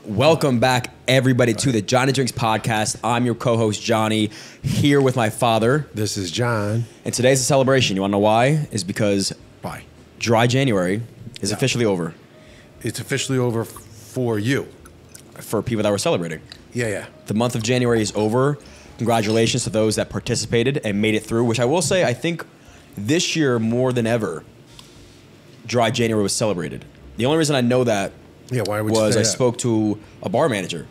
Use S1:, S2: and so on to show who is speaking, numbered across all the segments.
S1: Welcome back, everybody, to the Johnny Drinks podcast. I'm your co-host, Johnny, here with my father.
S2: This is John.
S1: And today's a celebration. You want to know why? It's because
S2: Why?
S1: Dry January is officially over
S2: It's officially over for you.
S1: for people that were celebrating.
S2: Yeah.
S1: The month of January is over. Congratulations to those that participated and made it through, which I will say, I think this year more than ever, Dry January was celebrated. The only reason I know that
S2: Yeah, why would you
S1: was
S2: say
S1: I
S2: that?
S1: spoke to a bar manager,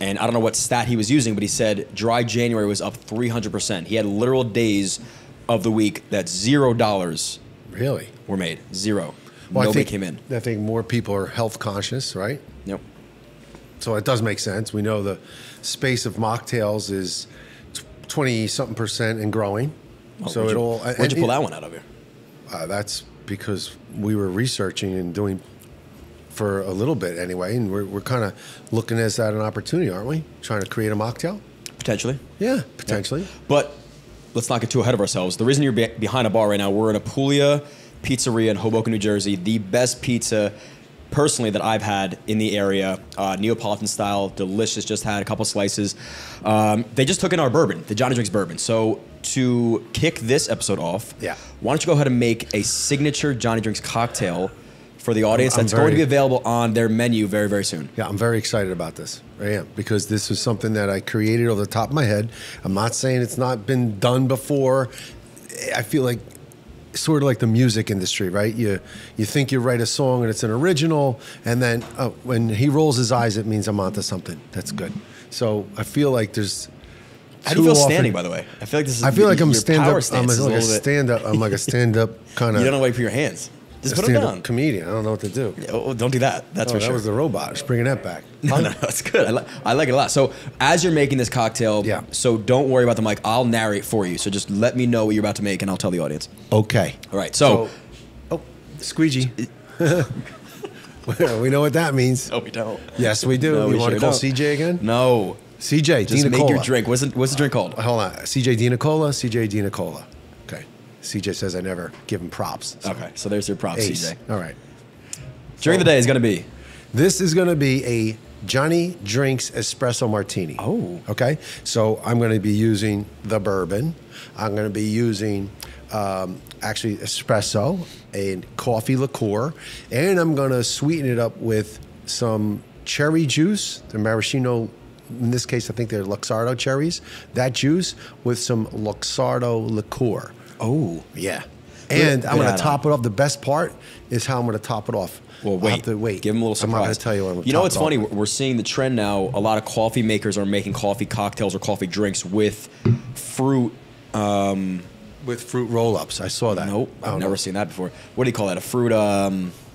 S1: and I don't know what stat he was using, but he said Dry January was up 300%. He had literal days of the week that $0
S2: Really?
S1: were made. Zero.
S2: Well,
S1: Nobody came in.
S2: I think more people are health conscious, right?
S1: Yep.
S2: So it does make sense. We know the space of mocktails is 20-something% and growing.
S1: Where'd you pull that one out of here?
S2: That's because we were researching and doing for a little bit anyway, and we're kind of looking at that an opportunity, aren't we? Trying to create a mocktail?
S1: Potentially.
S2: Yeah, potentially.
S1: Yeah. But let's not get too ahead of ourselves. The reason you're behind a bar right now, we're in Apulia Pizzeria in Hoboken, New Jersey. The best pizza, personally, that I've had in the area. Neapolitan style, delicious. Just had a couple slices. They just took in our bourbon, the Johnny Drinks bourbon. So to kick this episode off, why don't you go ahead and make a signature Johnny Drinks cocktail for the audience that's going to be available on their menu very, very soon.
S2: Yeah, I'm very excited about this. I am, because this is something that I created off the top of my head. I'm not saying it's not been done before. I feel like sort of like the music industry, right? You think you write a song and it's an original, and then when he rolls his eyes, it means I'm onto something. That's good. So I feel like there's.
S1: How do you feel standing, by the way? I feel like this is.
S2: I feel like I'm
S1: stand-up.
S2: I'm like a stand-up kind of.
S1: You don't know why you put your hands. Just put them down.
S2: Comedian. I don't know what to do.
S1: Oh, don't do that. That's for sure.
S2: That was the robot. Just bringing that back.
S1: No, that's good. I like it a lot. So as you're making this cocktail, so don't worry about the mic. I'll narrate for you. So just let me know what you're about to make, and I'll tell the audience.
S2: Okay.
S1: All right. So
S2: squeegee. We know what that means.
S1: No, we don't.
S2: Yes, we do.
S1: No,
S2: You
S1: we
S2: want to
S1: sure
S2: call
S1: don't.
S2: CJ again?
S1: No.
S2: CJ,
S1: Just
S2: Dina
S1: make
S2: Cola.
S1: your drink. What's the drink called?
S2: Hold on. CJ Dina Cola, CJ Dina Cola. Okay. CJ says I never give him props.
S1: Okay. So there's your props,
S2: Ace.
S1: CJ.
S2: All right.
S1: Drink of the day is going to be?
S2: This is going to be a Johnny Drinks Espresso Martini.
S1: Oh.
S2: Okay. So I'm going to be using the bourbon. I'm going to be using actually espresso, a coffee liqueur, and I'm going to sweeten it up with some cherry juice, the maraschino. In this case, I think they're Luxardo cherries. That juice with some Luxardo liqueur.
S1: Oh.
S2: Yeah. And I'm going to top it off. The best part is how I'm going to top it off.
S1: Well,
S2: I'll have to wait.
S1: Give them a little surprise.
S2: I'm not going to tell you what I'm going to
S1: You know what's funny? We're seeing the trend now. A lot of coffee makers are making coffee cocktails or coffee drinks with fruit.
S2: With fruit roll-ups. I saw that.
S1: Nope. I've never seen that before. What do you call that? A fruit...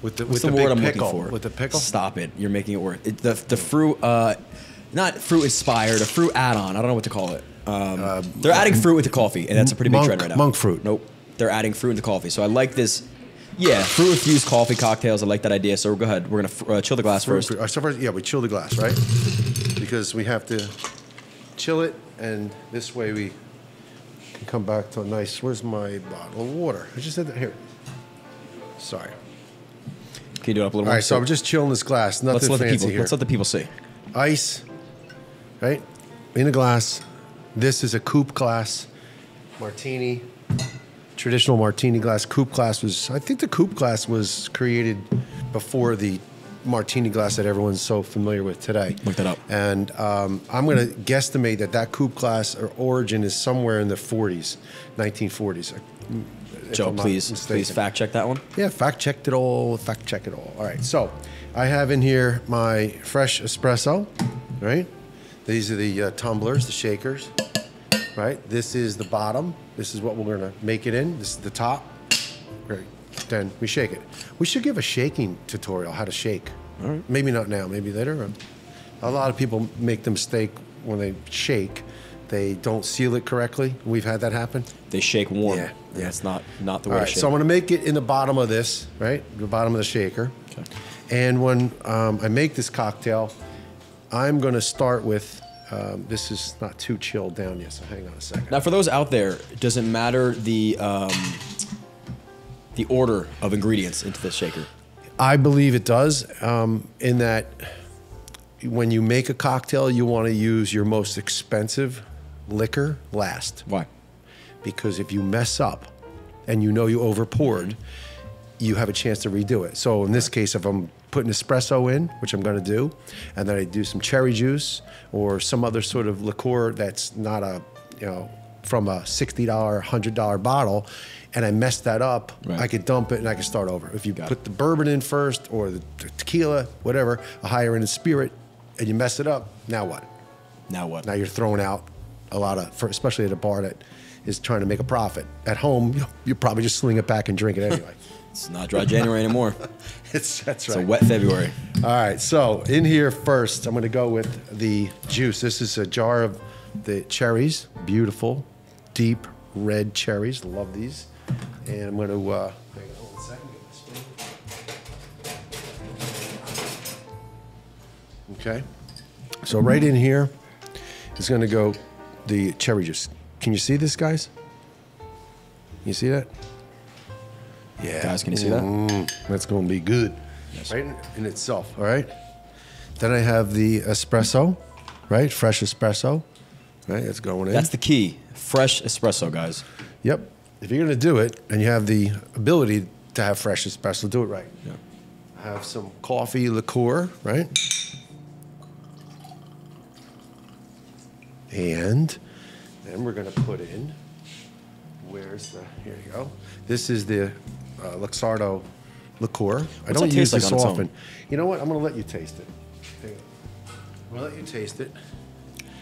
S2: What's the
S1: word
S2: big
S1: I'm
S2: pickle?
S1: looking for?
S2: With the pickle?
S1: Stop it. You're making it work. The fruit... not fruit inspired, a fruit add-on. I don't know what to call it. They're adding fruit into coffee, and that's a pretty big trend right now.
S2: Monk fruit.
S1: Nope. They're adding fruit into coffee. So I like this. Yeah, fruit-infused coffee cocktails. I like that idea. So go ahead. We're going to chill the glass first.
S2: So first, we chill the glass, right? Because we have to chill it, and this way we can come back to a nice... Where's my bottle of water? I just said that. Here. Sorry.
S1: Can you do it up a little more?
S2: All right, so I'm just chilling this glass. Nothing fancy here.
S1: Let's let the people see.
S2: Ice, right? In a glass. This is a coupe glass. Martini. Traditional martini glass. Coupe glass was... I think the coupe glass was created before the martini glass that everyone's so familiar with today.
S1: Look that up.
S2: And I'm going to guesstimate that coupe glass origin is somewhere in the 40s, 1940s.
S1: Joe, please fact check that one.
S2: Yeah, fact check it all. All right, so I have in here my fresh espresso, right? These are the tumblers, the shakers, right? This is the bottom. This is what we're going to make it in. This is the top. Great. Then we shake it. We should give a shaking tutorial, how to shake. All right. Maybe not now, maybe later. A lot of people make the mistake when they shake. They don't seal it correctly. We've had that happen.
S1: They shake warm.
S2: Yeah.
S1: It's not the way
S2: All
S1: to
S2: right,
S1: shake.
S2: so I'm going to make it in the bottom of this, right? The bottom of the shaker.
S1: Okay.
S2: And when I make this cocktail, I'm going to start with, this is not too chilled down yet, so hang on a second.
S1: Now, for those out there, does it matter the order of ingredients into the shaker?
S2: I believe it does, in that when you make a cocktail, you want to use your most expensive liquor last.
S1: Why?
S2: Because if you mess up and you know you over poured, you have a chance to redo it. So in this case, if I'm putting espresso in, which I'm going to do, and then I do some cherry juice or some other sort of liqueur that's not a, from a $60, $100 bottle, and I messed that up, I could dump it and I can start over. If you put the bourbon in first or the tequila, whatever, a higher end spirit, and you mess it up, now what?
S1: Now what?
S2: Now you're throwing out a lot of, especially at a bar that is trying to make a profit. At home, you probably just sling it back and drink it anyway.
S1: It's not dry January anymore.
S2: That's right.
S1: It's a wet February.
S2: All right, so in here first, I'm going to go with the juice. This is a jar of the cherries, beautiful, deep red cherries. Love these. And I'm going to, hang on one second. Okay. So right in here is going to go the cherry juice. Can you see this, guys? You see that? Yeah.
S1: Guys, can you see that?
S2: That's going to be good.
S1: Yes.
S2: Right in itself, all right? Then I have the espresso, right? Fresh espresso, right? It's going in.
S1: That's the key. Fresh espresso, guys.
S2: Yep. If you're going to do it and you have the ability to have fresh espresso, do it right.
S1: Yeah.
S2: I have some coffee liqueur, right? And then we're going to put in, here you go. This is the Luxardo liqueur. I don't use this often. You know what? I'm going to let you taste it. Hang on. I'm going to let you taste it.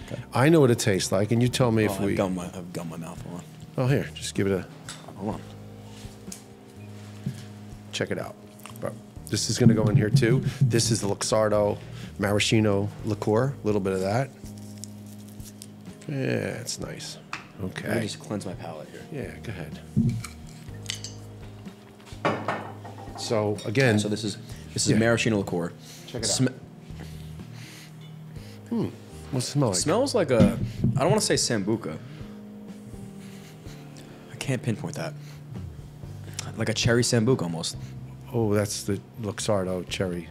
S2: Okay. I know what it tastes like, and you tell me if we...
S1: I've gummed my mouth. Hold on.
S2: Oh, here. Just give it a...
S1: Hold on.
S2: Check it out. But this is going to go in here, too. This is the Luxardo maraschino liqueur. A little bit of that. Yeah, it's nice. Okay.
S1: Let me just cleanse my palate here.
S2: Yeah, go ahead. So again,
S1: so this is maraschino liqueur.
S2: Check it out. What's it smell like?
S1: Smells like a, I don't want to say sambuca. I can't pinpoint that. Like a cherry sambuca almost.
S2: Oh, that's the Luxardo cherry.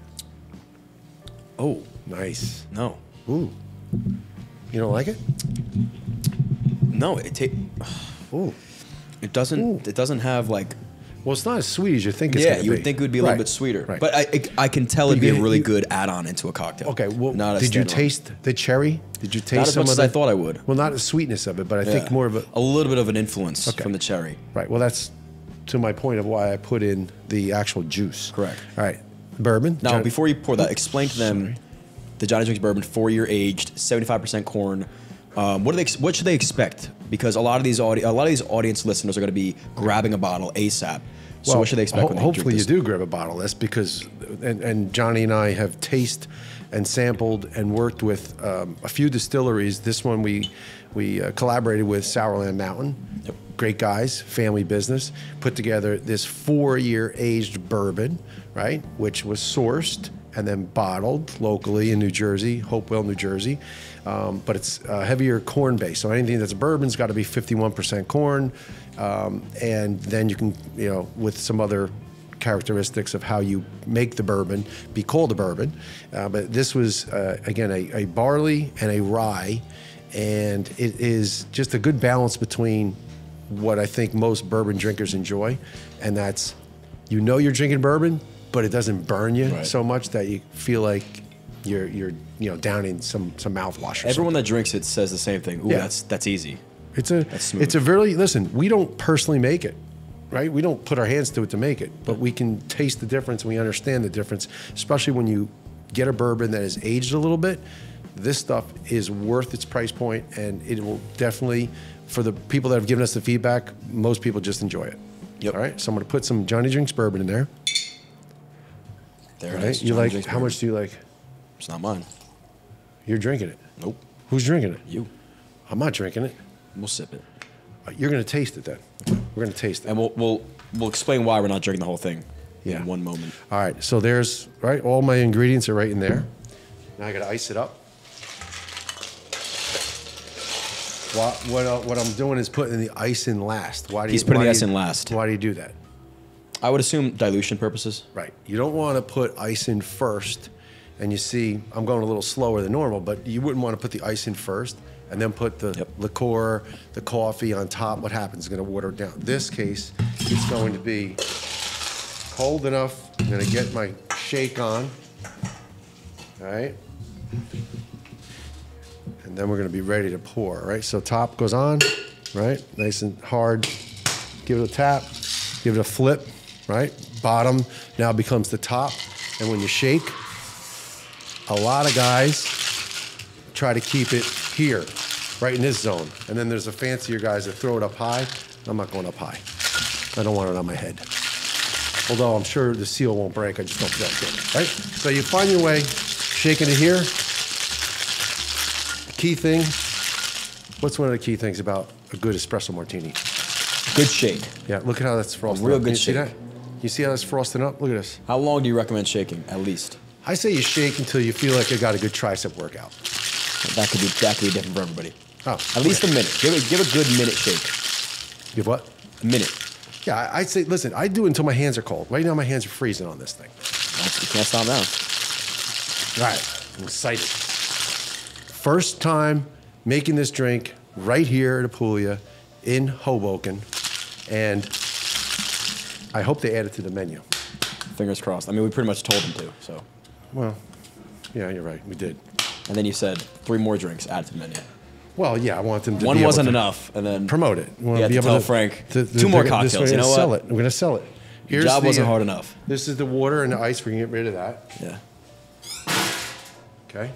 S1: Oh,
S2: nice.
S1: No.
S2: Ooh. You don't like it?
S1: No,
S2: Ooh.
S1: It doesn't.
S2: Ooh.
S1: It doesn't have like.
S2: Well, it's not as sweet as you think it's going to be.
S1: You would think it would be a little bit sweeter.
S2: Right.
S1: But I can tell it'd be a really good add-on into a cocktail.
S2: Okay, well,
S1: not
S2: did you taste the cherry? Did you taste
S1: not as
S2: some
S1: much
S2: of
S1: as I thought I would.
S2: Well, not the sweetness of it, but I think more of
S1: a little bit of an influence from the cherry.
S2: Right. Well, that's to my point of why I put in the actual juice.
S1: Correct.
S2: All right. Bourbon.
S1: Now, before you pour that, explain to them the Johnny Drinks bourbon, 4-year aged, 75% corn. What should they expect? Because a lot of these audience listeners are going to be grabbing a bottle ASAP. So what should they expect when they drink this?
S2: Hopefully you do grab a bottle. That's because, and Johnny and I have tasted and sampled and worked with a few distilleries. This one we collaborated with Sourland Mountain.
S1: Yep.
S2: Great guys, family business. Put together this 4-year aged bourbon, right, which was sourced and then bottled locally in New Jersey, Hopewell, New Jersey. But it's heavier corn base. So anything that's bourbon's got to be 51% corn. And then you can, with some other characteristics of how you make the bourbon, be called a bourbon. But this was, again, a barley and a rye. And it is just a good balance between what I think most bourbon drinkers enjoy. And that's, you're drinking bourbon, but it doesn't burn you so much that you feel like you're downing some mouthwash.
S1: Everyone that drinks it says the same thing. Ooh, that's easy.
S2: It's a very, listen, we don't personally make it, right? We don't put our hands to it to make it, but we can taste the difference and we understand the difference, especially when you get a bourbon that is aged a little bit. This stuff is worth its price point, and it will definitely, for the people that have given us the feedback, most people just enjoy it.
S1: Yep.
S2: All right, so I'm going to put some Johnny Drinks bourbon in there.
S1: There it is.
S2: You like? How much do you like?
S1: It's not mine.
S2: You're drinking it.
S1: Nope.
S2: Who's drinking it?
S1: You.
S2: I'm not drinking it.
S1: We'll sip it.
S2: You're going to taste it then. We're going to taste it.
S1: And we'll explain why we're not drinking the whole thing in one moment.
S2: All right. So there's, all my ingredients are right in there. Now I got to ice it up. What I'm doing is putting the ice in last.
S1: He's putting the ice in last.
S2: Why do you do that?
S1: I would assume dilution purposes.
S2: Right. You don't want to put ice in first and you see I'm going a little slower than normal, but you wouldn't want to put the ice in first and then put the liqueur, the coffee on top. What happens? It's going to water it down. This case, it's going to be cold enough. I'm going to get my shake on. All right. And then we're going to be ready to pour, right? So top goes on, right? Nice and hard. Give it a tap. Give it a flip, right? Bottom now becomes the top. And when you shake, a lot of guys try to keep it here, right in this zone. And then there's the fancier guys that throw it up high. I'm not going up high. I don't want it on my head. Although I'm sure the seal won't break, I just don't feel good, right? So you find your way, shaking it here. Key thing, what's one of the key things about a good espresso martini?
S1: Good shake.
S2: Yeah, look at how that's frosting
S1: A real
S2: up.
S1: good
S2: Can you see
S1: shake.
S2: that? You see how that's frosting up? Look at this.
S1: How long do you recommend shaking, at least?
S2: I say you shake until you feel like you got a good tricep workout.
S1: That could be different for everybody.
S2: Oh,
S1: At least a minute. Give a good minute shake.
S2: Give what?
S1: A minute.
S2: Yeah, I'd say, listen, I do it until my hands are cold. Right now, my hands are freezing on this thing.
S1: You can't stop now.
S2: All right, I'm excited. First time making this drink right here at Apulia in Hoboken, and I hope they add it to the menu.
S1: Fingers crossed. I mean, we pretty much told them to, so.
S2: Well, yeah, you're right, we did.
S1: And then you said 3 more drinks added to the menu.
S2: Well, yeah, I want them to
S1: One
S2: be able
S1: wasn't
S2: to
S1: enough, and then
S2: promote it. We want
S1: you had
S2: be
S1: to
S2: able
S1: tell Frank, 2 more cocktails.
S2: This way
S1: You know
S2: sell
S1: what?
S2: it. We're gonna sell it.
S1: Your job wasn't hard enough.
S2: This is the water and the ice. We're gonna get rid of that.
S1: Yeah.
S2: Okay.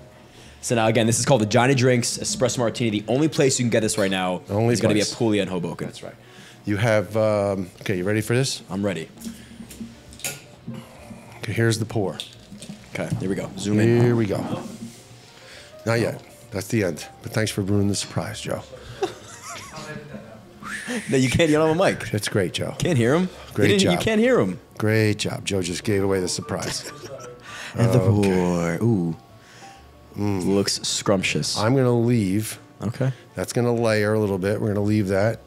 S1: So now again, this is called the Johnny Drinks Espresso Martini. The only place you can get this right now
S2: Only
S1: is going to be at
S2: place.
S1: Puglia and Hoboken.
S2: That's right. You have. Okay, you ready for this?
S1: I'm ready.
S2: Okay, here's the pour.
S1: Okay, here we go. Zoom in.
S2: Here we go. Not yet. That's the end. But thanks for ruining the surprise, Joe.
S1: No, you can't yell on the mic.
S2: That's great, Joe.
S1: Can't hear him.
S2: Great job.
S1: You can't hear him.
S2: Great job. Joe just gave away the surprise.
S1: And the pour. Ooh. Looks scrumptious.
S2: I'm gonna leave.
S1: Okay.
S2: That's gonna layer a little bit. We're gonna leave that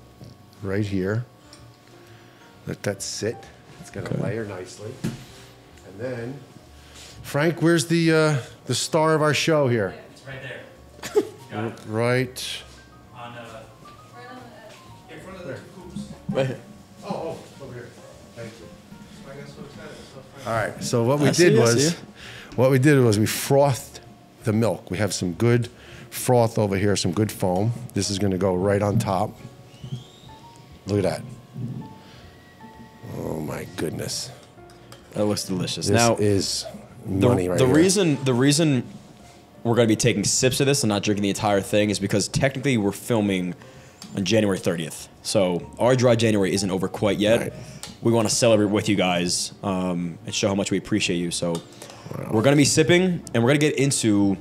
S2: right here. Let that sit. It's gonna layer nicely. And then, Frank, where's the star of our show here?
S3: It's right there. Got it.
S2: Right.
S3: On, in front of the 2 coops.
S1: Right here.
S2: Oh, over here. Thank you.
S3: I got so excited.
S2: All right. So what we
S1: I see
S2: did
S1: you, I see
S2: was we frothed the milk. We have some good froth over here, some good foam. This is going to go right on top. Look at that. Oh my goodness.
S1: That looks delicious.
S2: This
S1: Now
S2: is money right
S1: the
S2: here.
S1: reason we're going to be taking sips of this and not drinking the entire thing is because technically we're filming on January 30th. So our dry January isn't over quite yet.
S2: Right.
S1: We want to celebrate with you guys and show how much we appreciate you. So we're going to be sipping, and we're going to get into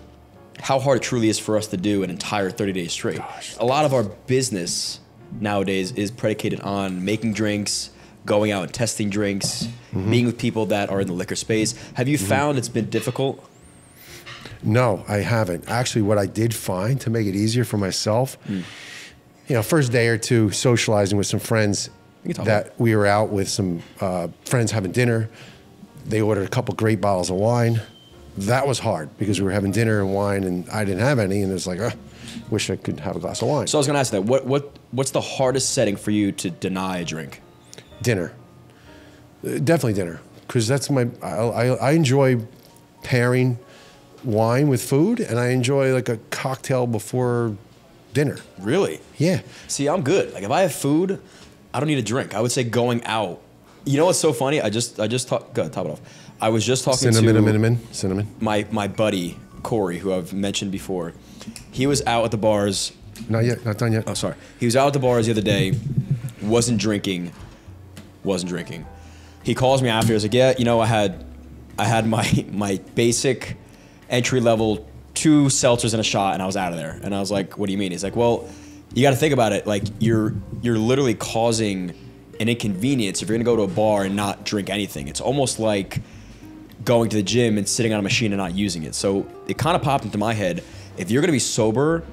S1: how hard it truly is for us to do an entire 30 days straight. A lot of our business nowadays is predicated on making drinks, going out and testing drinks, being with people that are in the liquor space. Have you found it's been difficult?
S2: No, I haven't. Actually, what I did find to make it easier for myself, you know, first day or two socializing with some friends that we were out with some friends having dinner. They ordered a couple great bottles of wine. That was hard because we were having dinner and wine and I didn't have any. And it was like, wish I could have a glass of wine.
S1: So I was going to ask that. What's the hardest setting for you to deny a drink?
S2: Dinner. Definitely dinner. Because that's I enjoy pairing wine with food, and I enjoy like a cocktail before dinner.
S1: Really?
S2: Yeah.
S1: See, I'm good. Like if I have food, I don't need a drink. I would say going out. You know what's so funny? I just talked. Go ahead, top it off. I was just talking
S2: Cinnamon.
S1: my buddy Corey, who I've mentioned before. He was out at the bars.
S2: Not yet. Not done yet.
S1: Oh, sorry. He was out at the bars the other day. Wasn't drinking. He calls me after. He was like, "Yeah, you know, I had my basic entry level 2 seltzers and a shot, and I was out of there." And I was like, "What do you mean?" He's like, "Well, you got to think about it. Like you're literally causing an inconvenience if you're gonna go to a bar and not drink anything. It's almost like going to the gym and sitting on a machine and not using it." So it kind of popped into my head. If you're gonna be sober,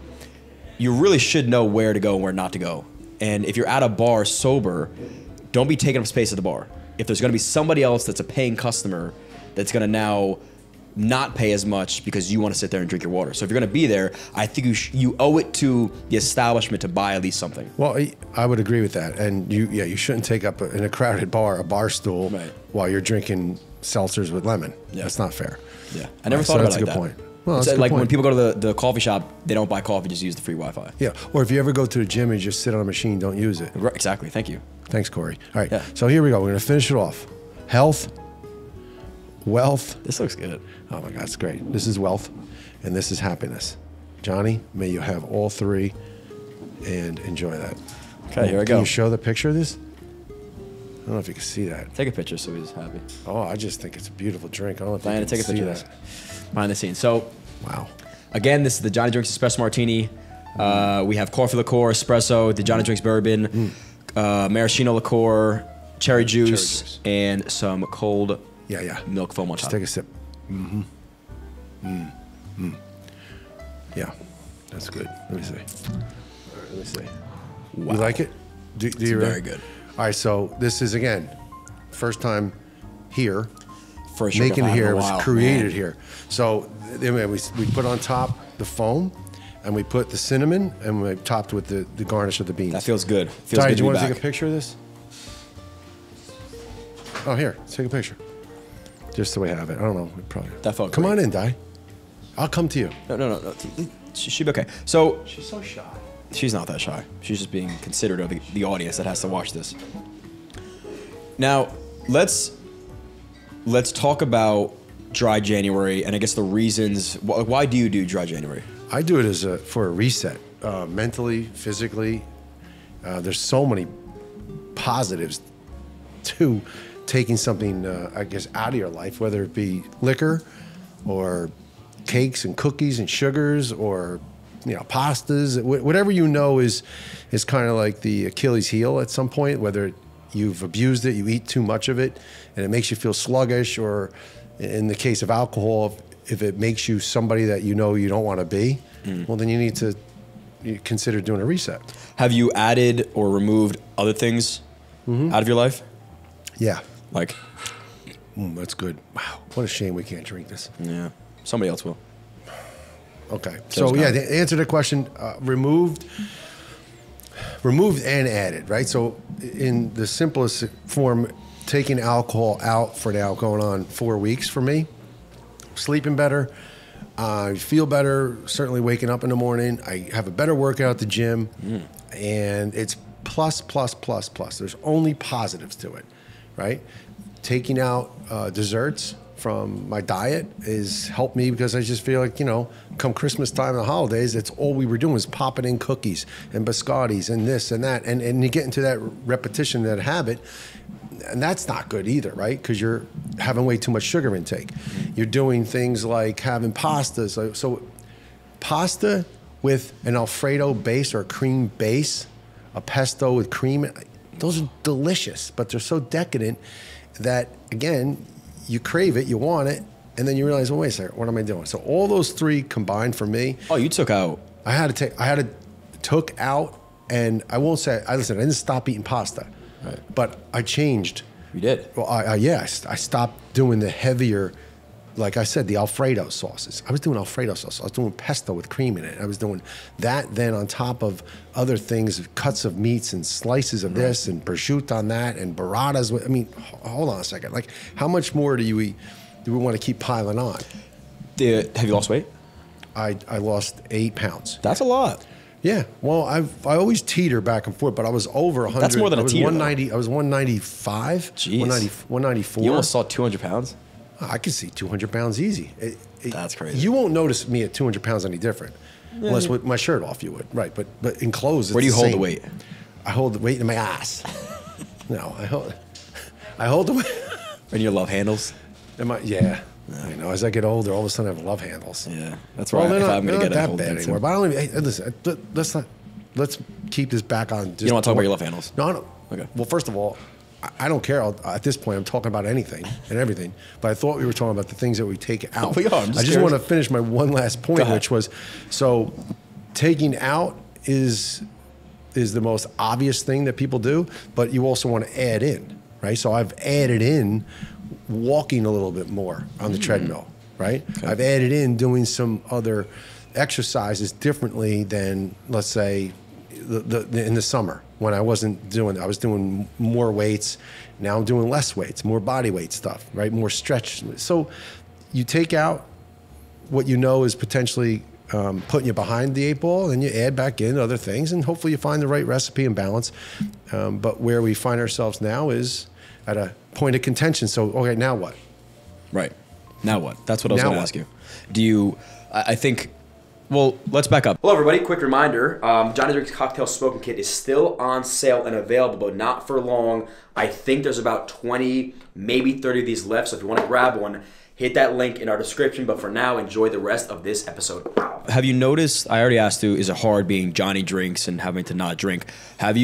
S1: you really should know where to go and where not to go. And if you're at a bar sober, don't be taking up space at the bar. If there's gonna be somebody else that's a paying customer that's gonna now not pay as much because you want to sit there and drink your water. So if you're going to be there, I think you owe it to the establishment to buy at least something.
S2: Well, I would agree with that. And you shouldn't take up in a crowded bar a bar stool while you're drinking seltzers with lemon. Yeah. That's not fair.
S1: Yeah, I never thought about it like that.
S2: That's a good point. Well, that's
S1: like when
S2: point.
S1: people go to the coffee shop, they don't buy coffee, just use the free Wi-Fi.
S2: Yeah, or if you ever go to the gym and just sit on a machine, don't use it.
S1: Right, exactly. Thank you.
S2: Thanks, Corey. All right.
S1: Yeah.
S2: So here we go. We're gonna finish it off. Health, wealth.
S1: This looks good.
S2: Oh my God, it's great. This is wealth, and this is happiness. Johnny, may you have all three, and enjoy that.
S1: Okay, here I go.
S2: Can you show the picture of this? I don't know if you can see that.
S1: Take a picture so he's happy.
S2: Oh, I just think it's a beautiful drink. I don't know if
S1: Diana,
S2: you can
S1: take a picture
S2: see
S1: of
S2: that.
S1: this. Behind the scenes. So,
S2: Wow.
S1: again, this is the Johnny Drinks Espresso Martini. We have coffee liqueur, espresso, the Johnny Drinks bourbon, maraschino liqueur, cherry juice, and some cold milk foam on top.
S2: Just take a sip. Yeah, that's good. Let me see. All right, let me see.
S1: Wow.
S2: You like it? Do you really?
S1: Very good.
S2: All right, so this is, again, first time here.
S1: First
S2: Making it here. It was
S1: Wow,
S2: created
S1: man.
S2: here. So we put on top the foam, and we put the cinnamon, and we topped with the garnish of the beans.
S1: That feels good. Feels
S2: Ty,
S1: good
S2: do you
S1: to be
S2: want to
S1: back.
S2: take a picture of this? Oh, here, let's take a picture. Just so we have it. I don't know. We probably.
S1: That felt
S2: Come
S1: great.
S2: on in, Di. I'll come to you.
S1: No. She'll be okay. So
S2: She's so shy.
S1: she's not that shy. She's just being considerate of the audience that has to watch this. Now, let's talk about dry January and I guess the reasons. Why do you do dry January?
S2: I do it for a reset, mentally, physically. There's so many positives to taking something, I guess, out of your life, whether it be liquor or cakes and cookies and sugars or pastas, whatever is kind of like the Achilles heel at some point, whether you've abused it, you eat too much of it, and it makes you feel sluggish, or in the case of alcohol, if it makes you somebody that you don't want to be, well, then you need to consider doing a reset.
S1: Have you added or removed other things out of your life?
S2: Yeah.
S1: Like?
S2: That's good. Wow. What a shame we can't drink this.
S1: Yeah. Somebody else will.
S2: Okay. So, yeah, to answer the question, removed and added, right? So in the simplest form, taking alcohol out for now, going on 4 weeks for me, sleeping better, I feel better, certainly waking up in the morning. I have a better workout at the gym, and it's plus. There's only positives to it, right? Taking out desserts from my diet has helped me because I just feel like, come Christmas time and the holidays, that's all we were doing was popping in cookies and biscottis and this and that. And you get into that repetition, that habit, and that's not good either, right? Because you're having way too much sugar intake. You're doing things like having pastas. So pasta with an Alfredo base or a cream base, a pesto with cream, those are delicious, but they're so decadent that, again, you crave it, you want it, and then you realize, well, wait a second, what am I doing? So all those three combined for me.
S1: Oh, you took out.
S2: I took out, and I won't say, I didn't stop eating pasta,
S1: right,
S2: but I changed.
S1: You did?
S2: Well, I stopped doing the heavier, like I said, the Alfredo sauces. I was doing Alfredo sauce. I was doing pesto with cream in it. I was doing that then on top of other things, cuts of meats and slices of this and prosciutto on that and burratas. I mean, hold on a second. Like, how much more do we want to keep piling on?
S1: Have you lost weight?
S2: I lost 8 pounds.
S1: That's a lot.
S2: Yeah. Well, I always teeter back and forth, but I was over 100.
S1: That's more than a teeter,
S2: 190. I was 195.
S1: Jeez.
S2: 194.
S1: You almost saw 200 pounds?
S2: I can see 200 pounds easy.
S1: That's crazy.
S2: You won't notice me at 200 pounds any different.
S1: Yeah.
S2: Unless with my shirt off, you would. Right. But in clothes, it's
S1: Where do you
S2: the
S1: hold
S2: same.
S1: the weight?
S2: I hold the weight in my ass. No, I hold the weight.
S1: And your love handles?
S2: Yeah. I know. As I get older, all of a sudden I have love handles.
S1: Yeah. That's right.
S2: Well,
S1: If I'm going to
S2: not
S1: get
S2: that
S1: a
S2: bad
S1: hold
S2: anymore. But I don't even, hey, listen, let's keep this back on. Just
S1: You don't want to talk about your love handles?
S2: No, I don't.
S1: Okay.
S2: Well, first of all, I don't care. At this point, I'm talking about anything and everything. But I thought we were talking about the things that we take out.
S1: We are.
S2: I just want to finish my one last point,
S1: ahead.
S2: which was, so taking out is the most obvious thing that people do, but you also want to add in, right? So I've added in walking a little bit more on the treadmill, right?
S1: Okay.
S2: I've added in doing some other exercises differently than, let's say, in the summer when I was doing more weights. Now I'm doing less weights, more body weight stuff, right? More stretch. So you take out what you know is potentially putting you behind the 8 ball, and you add back in other things, and hopefully you find the right recipe and balance. But where we find ourselves now is at a point of contention. So, okay, now what?
S1: Right. Now what? That's what I was
S2: Now
S1: going to
S2: what?
S1: ask you. Do you, I think, well, let's back up. Hello, everybody. Quick reminder, Johnny Drink's Cocktail Smoking Kit is still on sale and available, but not for long. I think there's about 20, maybe 30 of these left, so if you want to grab one, hit that link in our description. But for now, enjoy the rest of this episode. Have you noticed, I already asked you, is it hard being Johnny Drinks and having to not drink? Have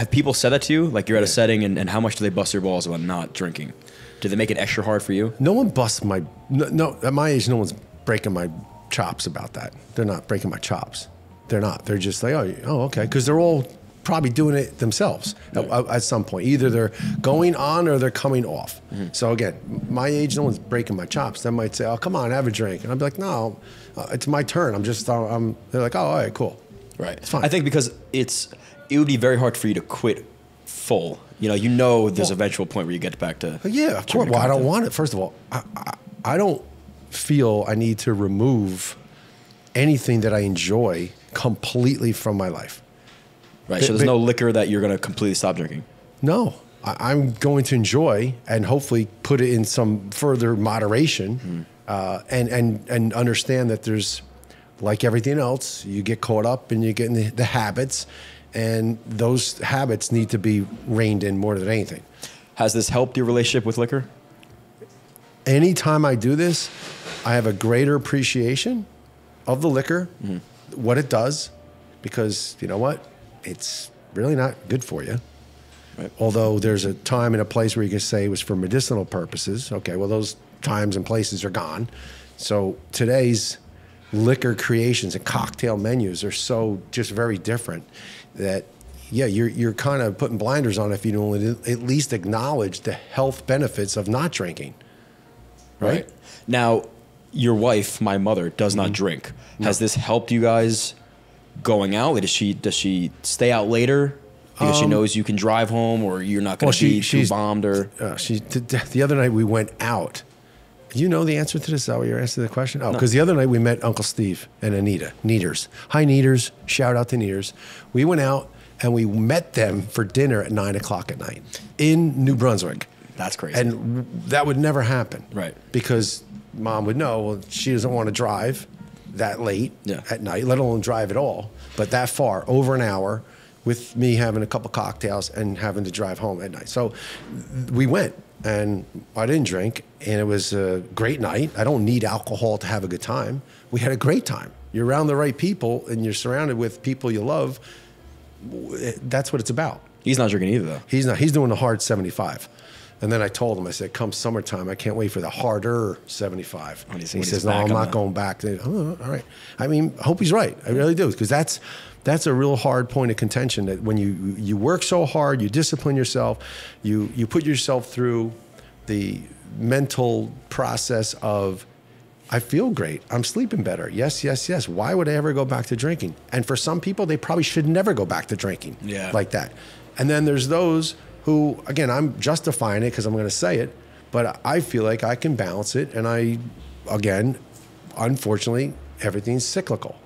S1: people said that to you? Like you're at a setting, and how much do they bust your balls about not drinking? Do they make it extra hard for you?
S2: No one busts no, at my age, no one's breaking my chops about that. They're not breaking my chops. They're not. They're just like, oh, okay. Because they're all probably doing it themselves at some point. Either they're going on or they're coming off. Mm-hmm. So again, my age, no one's breaking my chops. They might say, oh, come on, have a drink. And I'd be like, no, it's my turn. They're like, oh, all right, cool.
S1: Right.
S2: It's fine.
S1: I think because it would be very hard for you to quit full. There's an eventual point where you get back to.
S2: Yeah, of course. Well, I don't want it. First of all, I don't feel I need to remove anything that I enjoy completely from my life.
S1: Right. So there's no liquor that you're going to completely stop drinking.
S2: No, I'm going to enjoy and hopefully put it in some further moderation, and understand that there's, like everything else, you get caught up and you get in the habits, and those habits need to be reined in more than anything.
S1: Has this helped your relationship with liquor?
S2: Anytime I do this, I have a greater appreciation of the liquor, what it does, because you know what? It's really not good for you. Right. Although there's a time and a place where you can say it was for medicinal purposes. Okay, well, those times and places are gone. So today's liquor creations and cocktail menus are so just very different that, yeah, you're kind of putting blinders on if you don't at least acknowledge the health benefits of not drinking. Right?
S1: Now, your wife, my mother, does not drink. No. Has this helped you guys going out? Does she stay out later because she knows you can drive home, or you're not going to be too bombed? Or
S2: the other night we went out. You know the answer to this? Is that what you're answering the question? Oh, because the other night we met Uncle Steve and Anita, Neaters. Hi, Neaters. Shout out to Neaters. We went out and we met them for dinner at 9 o'clock at night in New Brunswick.
S1: That's crazy.
S2: And that would never happen.
S1: Right. Because
S2: Mom would know, well, she doesn't want to drive that late at night, let alone drive at all, but that far, over an hour, with me having a couple cocktails and having to drive home at night. So we went, and I didn't drink, and it was a great night. I don't need alcohol to have a good time. We had a great time. You're around the right people, and you're surrounded with people you love. That's what it's about.
S1: He's not drinking either, though.
S2: He's not. He's doing the hard 75. And then I told him, I said, come summertime, I can't wait for the harder 75. And he says, no, I'm not going back. Oh, all right. I mean, I hope he's right. I really do. Because that's a real hard point of contention, that when you work so hard, you discipline yourself, you put yourself through the mental process of, I feel great. I'm sleeping better. Yes, yes, yes. Why would I ever go back to drinking? And for some people, they probably should never go back to drinking like that. And then there's those who, again, I'm justifying it because I'm going to say it, but I feel like I can balance it. And again, unfortunately, everything's cyclical.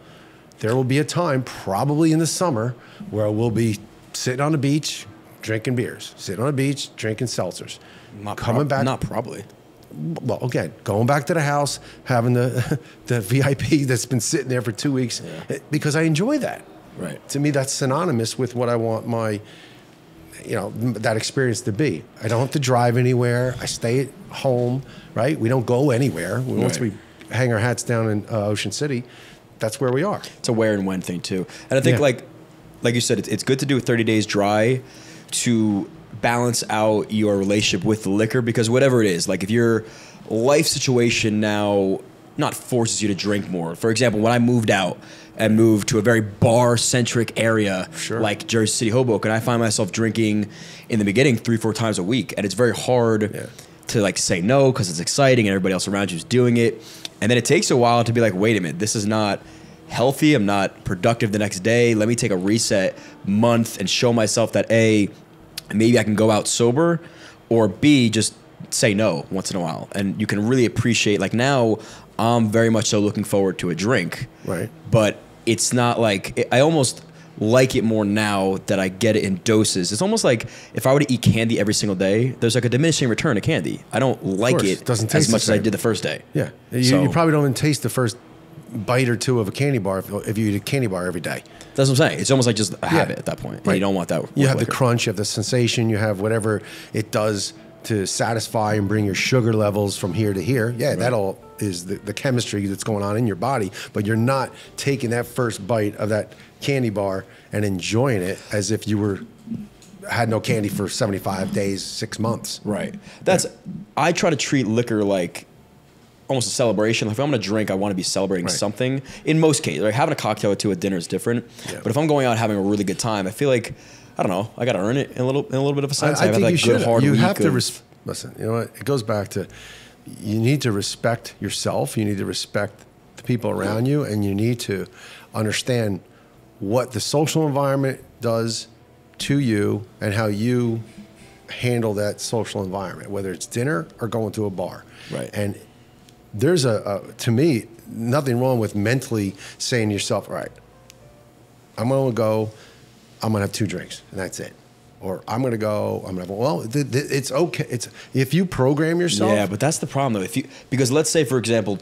S2: There will be a time, probably in the summer, where we'll be sitting on the beach, drinking beers, sitting on the beach, drinking seltzers.
S1: Not probably.
S2: Well, again, going back to the house, having the VIP that's been sitting there for 2 weeks, because I enjoy that.
S1: Right.
S2: To me, that's synonymous with what I want my, that experience to be. I don't have to drive anywhere. I stay at home, right? We don't go anywhere. Once we hang our hats down in Ocean City, that's where we are.
S1: It's a where and when thing too. And I think like you said, it's good to do 30 days dry to balance out your relationship with the liquor, because whatever it is, like if your life situation now not forces you to drink more. For example, when I moved out and moved to a very bar-centric area like Jersey City, Hoboken, I find myself drinking in the beginning 3-4 times a week. And it's very hard to like say no because it's exciting and everybody else around you is doing it. And then it takes a while to be like, wait a minute, this is not healthy. I'm not productive the next day. Let me take a reset month and show myself that A, maybe I can go out sober, or B, just say no once in a while. And you can really appreciate, like now I'm very much so looking forward to a drink.
S2: Right.
S1: But it's not like, I almost like it more now that I get it in doses. It's almost like if I were to eat candy every single day, there's like a diminishing return to candy. I don't like it
S2: doesn't
S1: as
S2: taste
S1: much
S2: the
S1: as I
S2: same.
S1: did the first day.
S2: Yeah.
S1: So-
S2: You probably don't even taste the first bite or two of a candy bar if you eat a candy bar every day.
S1: That's what I'm saying. It's almost like just a habit at that point. And
S2: Right.
S1: you don't want that.
S2: You have the
S1: liquor.
S2: crunch, you have the sensation, you have whatever it does to satisfy and bring your sugar levels from here to here. Yeah, that all is the chemistry that's going on in your body, but you're not taking that first bite of that candy bar and enjoying it as if you had no candy for 75 days, 6 months.
S1: Right. I try to treat liquor like almost a celebration. Like if I'm going to drink, I want to be celebrating something. In most cases, like having a cocktail or two at dinner is different. Yeah. But if I'm going out having a really good time, I feel like, I don't know, I got to earn it in a little bit of a sense.
S2: I think
S1: that
S2: you should. You have to listen. You know what? It goes back to you need to respect yourself. You need to respect the people around you, and you need to understand what the social environment does to you and how you handle that social environment, whether it's dinner or going to a bar.
S1: Right.
S2: And there's to me, nothing wrong with mentally saying to yourself, all right, I'm going to go, I'm going to have 2 drinks and that's it. Or I'm going to go, I'm going to have, well, it's okay. It's if you program yourself.
S1: Yeah, but that's the problem though. Because let's say, for example,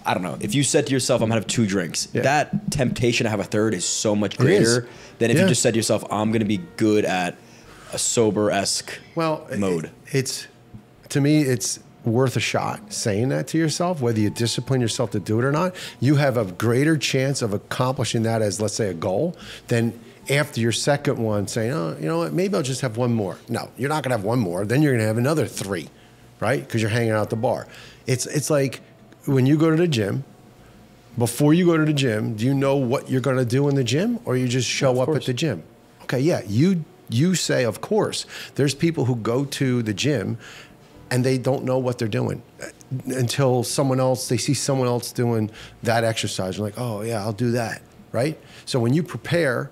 S1: I don't know, if you said to yourself, I'm going to have 2 drinks, that temptation to have a third is so much greater than if you just said to yourself, I'm going to be good at a sober-esque mode.
S2: To me, it's worth a shot saying that to yourself, whether you discipline yourself to do it or not. You have a greater chance of accomplishing that as, let's say, a goal than after your second one saying, oh, you know what, maybe I'll just have 1 more. No, you're not going to have 1 more. Then you're going to have another 3, right? Because you're hanging out at the bar. It's like when you go to the gym, before you go to the gym, do you know what you're going to do in the gym, or you just show up at the gym? Okay, yeah, you say, of course. There's people who go to the gym and they don't know what they're doing until they see someone else doing that exercise. You're like, oh yeah, I'll do that, right? So when you prepare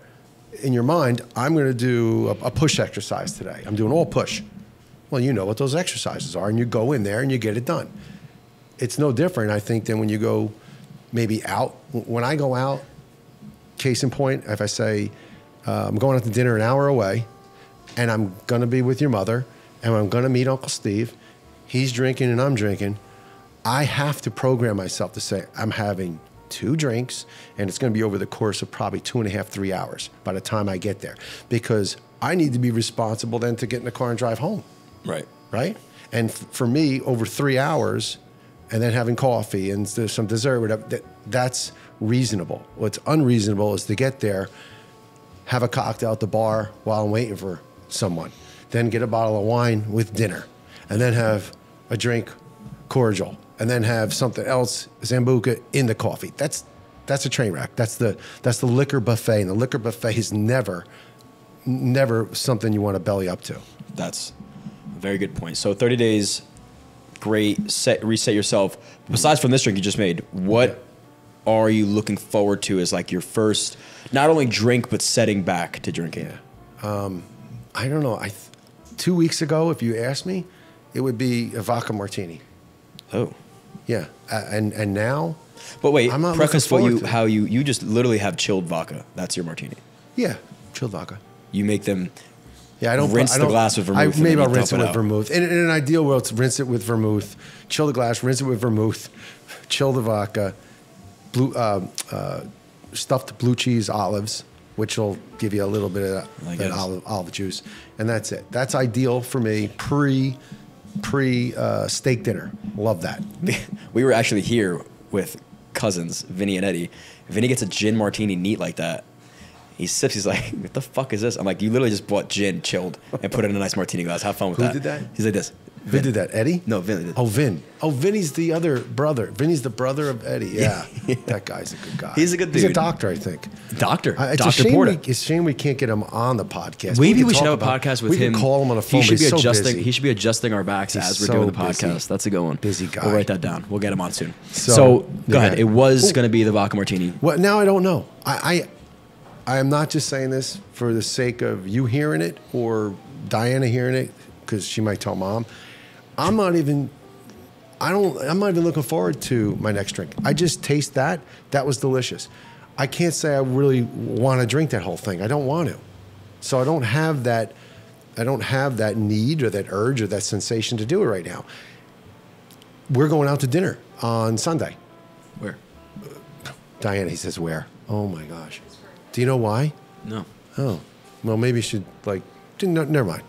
S2: in your mind, I'm going to do a push exercise today. I'm doing all push. Well, you know what those exercises are, and you go in there and you get it done. It's no different, I think, than when you go maybe out. When I go out, case in point, if I say, I'm going out to dinner an hour away, and I'm going to be with your mother, and I'm going to meet Uncle Steve, he's drinking and I'm drinking, I have to program myself to say, I'm having 2 drinks, and it's going to be over the course of probably 2.5, 3 hours by the time I get there, because I need to be responsible then to get in the car and drive home.
S1: Right.
S2: Right? And for me, over 3 hours, and then having coffee and some dessert, whatever, that's reasonable. What's unreasonable is to get there, have a cocktail at the bar while I'm waiting for someone, then get a bottle of wine with dinner, and then have a drink cordial, and then have something else, Sambuca, in the coffee. That's a train wreck. That's the liquor buffet, and the liquor buffet is never something you want to belly up to.
S1: That's a very good point. So 30 days, great, reset yourself. Besides from this drink you just made, what are you looking forward to as like your first, not only drink, but setting back to drinking?
S2: I don't know. 2 weeks ago, if you asked me, it would be a vodka martini.
S1: Oh.
S2: Yeah. And now.
S1: But wait,
S2: I'm not
S1: preface
S2: looking
S1: what
S2: forward to
S1: how you just literally have chilled vodka. That's your martini.
S2: Yeah. Chilled vodka.
S1: You make them.
S2: Yeah, I don't
S1: rinse the glass with vermouth.
S2: Maybe I'll rinse it with
S1: out.
S2: vermouth. In an ideal world, it's rinse it with vermouth, chill the glass, rinse it with vermouth, chill the vodka, stuffed blue cheese olives, which will give you a little bit of that olive juice, and that's it. That's ideal for me. Pre steak dinner. Love that.
S1: We were actually here with cousins, Vinny and Eddie. Vinny gets a gin martini neat like that. He sips, he's like, what the fuck is this? I'm like, you literally just bought gin chilled and put it in a nice martini glass. Have fun with that.
S2: Who did that?
S1: He's like this.
S2: Who did that? Eddie?
S1: No, Vin did.
S2: Oh, Vin. Oh, Vinny's the other brother. Vinny's the brother of Eddie. Yeah. That guy's a good guy.
S1: He's a good
S2: He's a
S1: dude.
S2: doctor, I think.
S1: Doctor.
S2: It's
S1: Dr.
S2: a shame
S1: Porter.
S2: it's a shame we can't get him on the podcast.
S1: Maybe
S2: could
S1: we should
S2: talk
S1: have a
S2: about-
S1: podcast with
S2: we
S1: him.
S2: We could call him on a phone.
S1: He should
S2: but
S1: be
S2: he's so
S1: adjusting.
S2: busy.
S1: He should be adjusting our backs
S2: He's
S1: as we're
S2: so
S1: doing the
S2: busy.
S1: podcast. That's a good one.
S2: Busy guy.
S1: We'll write that down. We'll get him on soon.
S2: So,
S1: So go
S2: yeah.
S1: ahead. It was going to be the vodka martini.
S2: Well, now I don't know. I am not just saying this for the sake of you hearing it or Diana hearing it because she might tell mom. I'm not even looking forward to my next drink. I just taste that. That was delicious. I can't say I really want to drink that whole thing. I don't want to. So I don't have that need or that urge or that sensation to do it right now. We're going out to dinner on Sunday.
S1: Where?
S2: Diana, he says, where? Oh my gosh. Do you know why?
S1: No.
S2: Oh. Well, maybe you should never mind.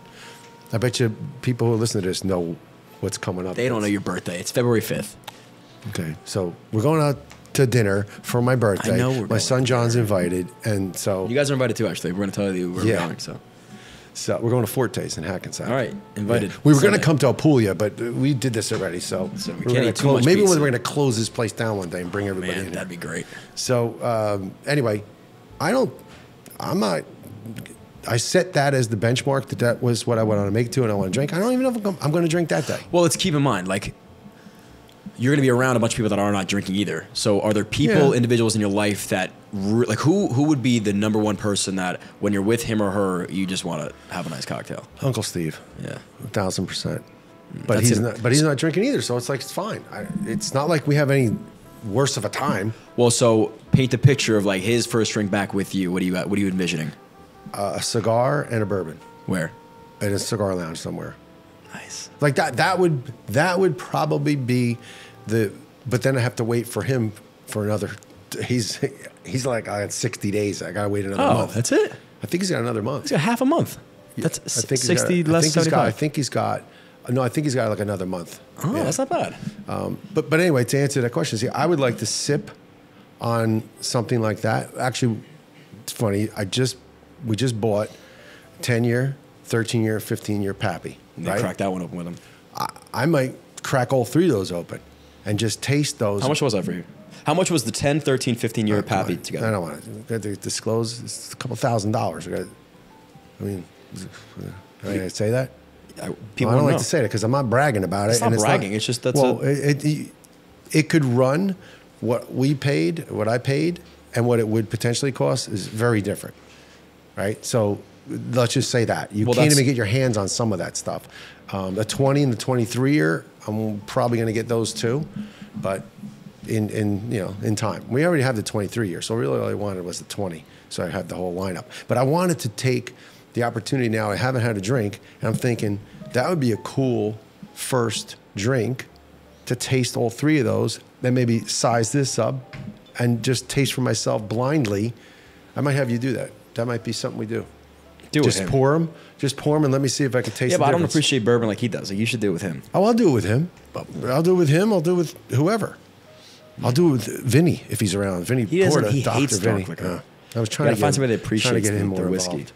S2: I bet you people who listen to this know what's coming up.
S1: They don't know your birthday. It's February 5th.
S2: Okay. So we're going out to dinner for my birthday.
S1: I know we're
S2: my
S1: going
S2: son
S1: to
S2: John's
S1: dinner.
S2: invited. And so
S1: You guys are invited too, actually. We're going to tell you where
S2: Yeah.
S1: we're going. So,
S2: we're going to Forte's in Hackensack.
S1: all right, invited.
S2: Yeah. We were going to
S1: Sunday.
S2: come to Apulia, but we did this already. So,
S1: So we
S2: we're
S1: can't
S2: gonna
S1: eat too much
S2: maybe
S1: pizza.
S2: we're going to close this place down one day and bring everybody
S1: Man,
S2: in.
S1: that'd be great.
S2: So anyway, I set that as the benchmark that was what I want to make it to and I want to drink. I don't even know if I'm going to drink that day.
S1: Well, let's keep in mind, like, you're going to be around a bunch of people that are not drinking either. So are there people,
S2: Yeah.
S1: individuals in your life that, like, who would be the number one person that when you're with him or her, you just want to have a nice cocktail?
S2: Uncle Steve,
S1: Yeah.
S2: 1,000%. But
S1: That's
S2: he's
S1: it.
S2: not. But he's not drinking either. So it's like it's fine. It's not like we have any worse of a time.
S1: Well, so paint the picture of, like, his first drink back with you. What are you envisioning?
S2: A cigar and a bourbon
S1: Where?
S2: at a cigar lounge somewhere.
S1: Nice.
S2: Like that. That would probably be the. But then I have to wait for him for another. He's like I had 60 days. I gotta wait another
S1: Oh,
S2: month.
S1: that's it?
S2: I think he's got another month.
S1: He's got half a month.
S2: Yeah,
S1: That's
S2: I think he's got-
S1: 60 less
S2: I think he's got-
S1: 75.
S2: I think he's got. No, I think he's got like another month.
S1: Oh,
S2: Yeah.
S1: that's not bad.
S2: But anyway, to answer that question, see, I would like to sip on something like that. Actually, it's funny. We just bought 10-year, 13-year, 15-year Pappy.
S1: And they
S2: Right?
S1: cracked that one open with him.
S2: I might crack all three of those open and just taste those.
S1: How much was that for you? How much was the 10, 13, 15-year Pappy together?
S2: I don't want to disclose. It's a couple $1,000s. I mean, did I say that?
S1: People
S2: I don't
S1: know.
S2: like to say that because I'm not bragging about it.
S1: It's not
S2: and
S1: bragging, it's just that's
S2: well, it could run what we paid, what I paid, and what it would potentially cost is very different, right? So let's just say that you
S1: Well,
S2: can't
S1: that's-
S2: even get your hands on some of that stuff. The 20 and the 23-year, I'm probably going to get those too, but in time. We already have the 23-year, so really all I wanted was the 20. So I had the whole lineup, but I wanted to take the opportunity now. I haven't had a drink, and I'm thinking that would be a cool first drink to taste all three of those, then maybe size this up and just taste for myself blindly. I might have you do that. That might be something we do.
S1: Do
S2: Just pour them and let me see if I can taste
S1: Yeah,
S2: the
S1: but I don't
S2: difference.
S1: appreciate bourbon like he does. Like, you should do it with him.
S2: Oh, I'll do it with him. I'll do it with him. I'll do it with whoever. I'll do it with Vinny if he's around. Vinny
S1: He doesn't-
S2: Porter,
S1: he
S2: Dr.
S1: hates
S2: Vinny.
S1: dark liquor.
S2: I was
S1: You
S2: trying
S1: gotta
S2: to
S1: find
S2: get
S1: somebody that
S2: trying to
S1: appreciates
S2: get him
S1: the
S2: more
S1: whiskey.
S2: involved.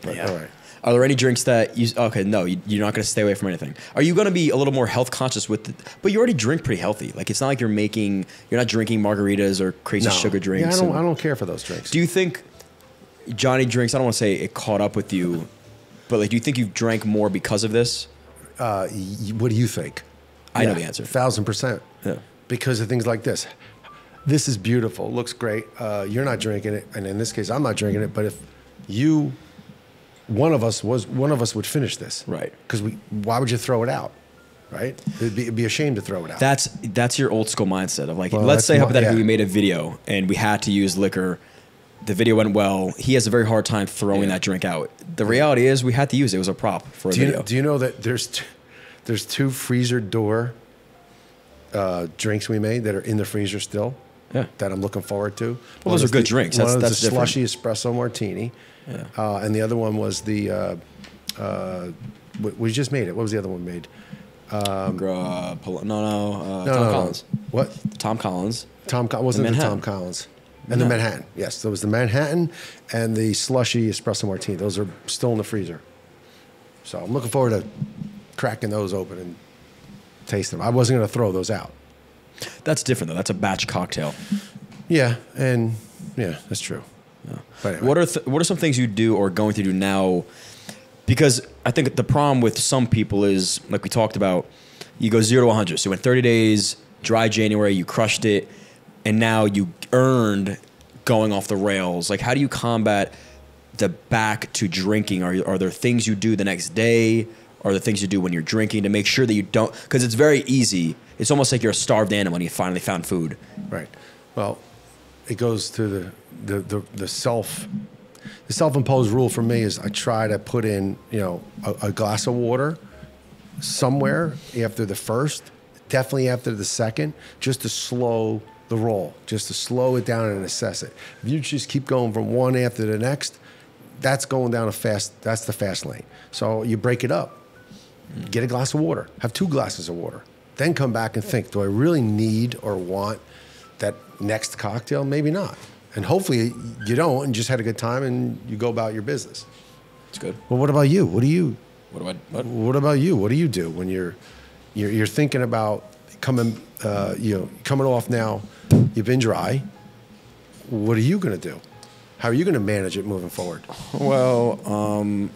S2: But,
S1: Yeah.
S2: all right.
S1: Are there any drinks that you? Okay, no, you're not going to stay away from anything. Are you going to be a little more health conscious with? But you already drink pretty healthy. Like, it's not like you're not drinking margaritas or crazy sugar drinks.
S2: Yeah,
S1: and-
S2: I don't care for those drinks.
S1: Do you think Johnny drinks? I don't want to say it caught up with you, but like, do you think you've drank more because of this?
S2: What do you think?
S1: I know the answer.
S2: 1,000%.
S1: Yeah.
S2: Because of things like this. This is beautiful. Looks great. You're not drinking it, and in this case, I'm not drinking it. But if one of us would finish this,
S1: Right.
S2: Because why would you throw it out, right? It'd be a shame to throw it out.
S1: That's your old school mindset of like,
S2: Well,
S1: let's
S2: that's
S1: say
S2: my-
S1: hypothetically
S2: yeah.
S1: we made a video and we had to use liquor. The video went well. He has a very hard time throwing that drink out. The reality is we had to use it. It was a prop for a video.
S2: Do you know that there's two freezer door drinks we made that are in the freezer still?
S1: Yeah.
S2: That I'm looking forward to.
S1: Well, those are good drinks.
S2: One
S1: That's
S2: was the
S1: different.
S2: slushy espresso martini, and the other one was the. We just made it. What was the other one made?
S1: Tom
S2: No,
S1: Collins.
S2: What?
S1: Tom Collins.
S2: Wasn't the
S1: Manhattan.
S2: Tom Collins. And the Manhattan. Yes, there was the Manhattan and the slushy espresso martini. Those are still in the freezer. So I'm looking forward to cracking those open and taste them. I wasn't going to throw those out.
S1: That's different though. That's a batch cocktail.
S2: Yeah, and yeah, that's true.
S1: Yeah.
S2: But anyway.
S1: What are some things you do or going to do now? Because I think the problem with some people is, like we talked about, you go 0 to 100. So in 30 days, dry January, you crushed it, and now you earned going off the rails. Like, how do you combat the back to drinking? Are there things you do the next day? Are there things you do when you're drinking to make sure that you don't? Because it's very easy. It's almost like you're a starved animal and you finally found food.
S2: Right. Well, it goes to the self-imposed rule for me is I try to put in, a glass of water somewhere after the first, definitely after the second, just to slow the roll, just to slow it down and assess it. If you just keep going from one after the next, that's going down that's the fast lane. So you break it up. Get a glass of water, have 2 glasses of water, then come back and think, do I really need or want that next cocktail? Maybe not. And hopefully you don't and just had a good time and you go about your business.
S1: It's good.
S2: Well, what about you? What about you? What do you do when you're thinking about coming off now, you've been dry. What are you going to do? How are you going to manage it moving forward?
S1: Well, I'm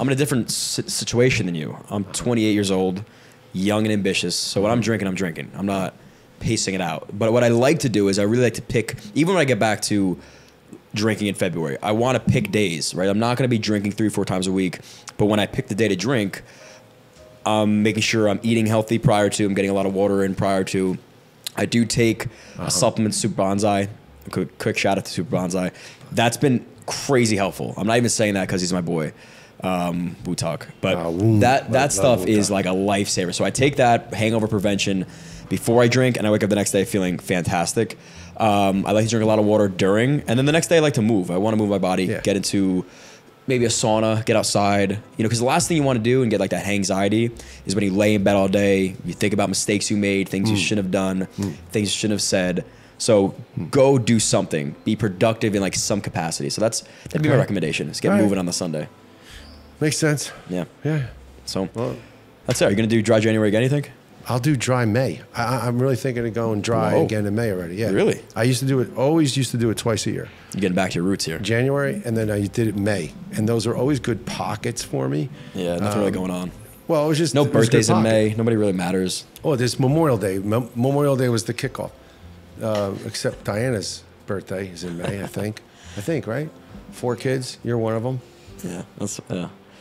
S1: in a different situation than you. I'm 28 years old, young and ambitious. So when I'm drinking. I'm not pacing it out. But what I like to do is I really like to pick, even when I get back to drinking in February, I want to pick days, right? I'm not going to be drinking 3-4 times a week. But when I pick the day to drink, I'm making sure I'm eating healthy prior to, I'm getting a lot of water in prior to. I do take a supplement, Super Bonsai. Quick shout out to Super Bonsai. That's been crazy helpful. I'm not even saying that because he's my boy, Wu Talk. But that stuff is like a lifesaver. So I take that hangover prevention before I drink, and I wake up the next day feeling fantastic. I like to drink a lot of water during, and then the next day I like to move. I want to move my body, get into maybe a sauna, get outside. Because the last thing you want to do and get like that anxiety is when you lay in bed all day, you think about mistakes you made, things you shouldn't have done, things you shouldn't have said. So go do something. Be productive in like some capacity. So that'd be my recommendation. Is get moving on the Sunday.
S2: Makes sense.
S1: Yeah.
S2: Yeah.
S1: So that's it. Are you going to do dry January again, you think?
S2: I'll do dry May. I'm really thinking of going dry again in May already. Yeah.
S1: Really?
S2: I always used to do it twice a year.
S1: You're getting back to your roots here.
S2: January, and then I did it May. And those are always good pockets for me.
S1: Yeah, nothing really going on.
S2: Well, it was just...
S1: No birthdays in May. Nobody really matters.
S2: Oh, there's Memorial Day. Memorial Day was the kickoff. Except Diana's birthday is in May, I think. Right? 4 kids. You're one of them.
S1: Yeah.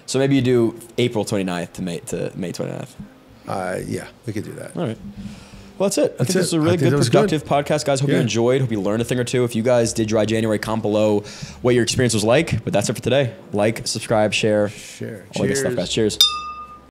S1: So maybe you do April 29th to May 29th.
S2: Yeah, we could do that.
S1: All right. Well, that's it. I think this is a really good, productive podcast, guys. Hope you enjoyed. Hope you learned a thing or two. If you guys did dry January, comment below what your experience was like. But that's it for today. Like, subscribe, share.
S2: Cheers.
S1: All that good stuff, guys. Cheers.